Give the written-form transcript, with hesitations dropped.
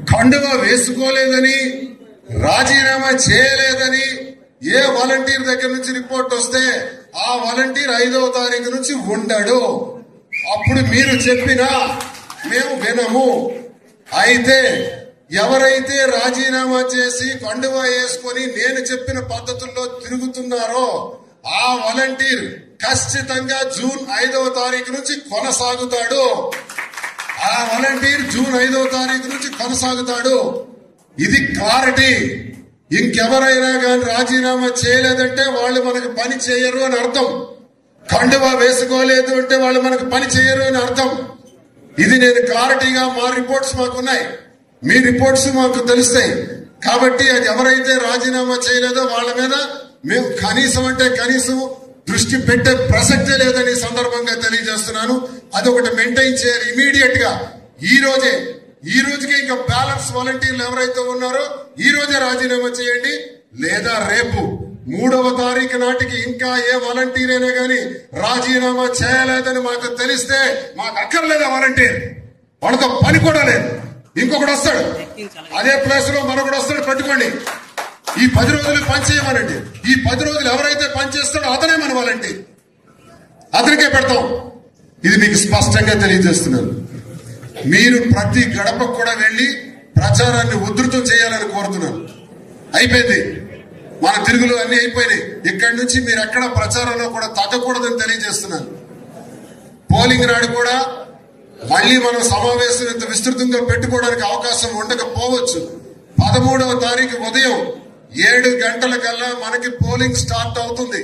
కండువా వేసుకోలేదని, రాజీనామా చేయలేదని ఏ వాలంటీర్ దగ్గర నుంచి రిపోర్ట్ వస్తే ఆ వాలంటీర్ 5వ తారీఖు నుంచి ఉండడు. అప్పుడు మీరు చెప్పినా మేము వినము. అయితే ఎవరైతే రాజీనామా చేసి కండువా వేసుకొని నేను చెప్పిన పద్ధతుల్లో తిరుగుతున్నారో ఆ వాలంటీర్ ఖచ్చితంగా జూన్ 5వ తారీఖు నుంచి కొనసాగుతాడు. ఆ వాలంటీర్ జూన్ 5వ తారీఖు నుంచి కొనసాగుతాడు. ఇది క్లారిటీ. ఇంకెవరైనా కానీ రాజీనామా చేయలేదంటే వాళ్ళు మనకు పని చేయరు అని అర్థం. కండువా వేసుకోలేదు అంటే వాళ్ళు మనకు పని చేయరు అని అర్థం. ఇది నేను క్లారిటీగా మా రిపోర్ట్స్ మాకున్నాయి, మీ రిపోర్ట్స్ మాకు తెలుస్తాయి. కాబట్టి అది ఎవరైతే రాజీనామా చేయలేదో వాళ్ళ మీద మేము కనీసం అంటే కనీసం దృష్టి పెట్టే ప్రసక్తే లేదని సందర్భంగా తెలియజేస్తున్నాను. అదొకటి మెయింటైన్ చేయాలి ఇమీడియట్ గా. ఈ రోజుకే ఇంకా బ్యాలెన్స్ వాలంటీర్లు ఎవరైతే ఉన్నారో ఈ రోజే రాజీనామా చేయండి. లేదా రేపు 3వ తారీఖు నాటికి ఇంకా ఏ వాలంటీర్ అయినా కానీ రాజీనామా చేయలేదని మాకు తెలిస్తే మాకు అక్కర్లేదు ఆ వాలంటీర్, వాళ్ళతో పని కూడా లేదు. ఇంకొకటి వస్తాడు, అదే ప్లేస్ లో మరొకటి వస్తాడు, పెట్టుకోండి. ఈ 10 రోజులు పని చేయమనండి. ఈ 10 రోజులు ఎవరైతే పని చేస్తాడో అతనే మన వాలంటీర్, అతనికే పెడతాం. ఇది మీకు స్పష్టంగా తెలియజేస్తున్నాను. మీరు ప్రతి గడపకు కూడా వెళ్లి ప్రచారాన్ని ఉధృతం చేయాలని కోరుతున్నాను. అయిపోయింది, మన తిరుగులు అన్ని అయిపోయినాయి. ఇక్కడి నుంచి మీరు ఎక్కడ ప్రచారంలో కూడా తగ్గకూడదని తెలియజేస్తున్నాను. పోలింగ్ నాడు కూడా మళ్లీ మనం సమావేశం ఇంత విస్తృతంగా పెట్టుకోవడానికి అవకాశం ఉండకపోవచ్చు. 13వ తారీఖు ఉదయం 7 గంటల కల్లా మనకి పోలింగ్ స్టార్ట్ అవుతుంది.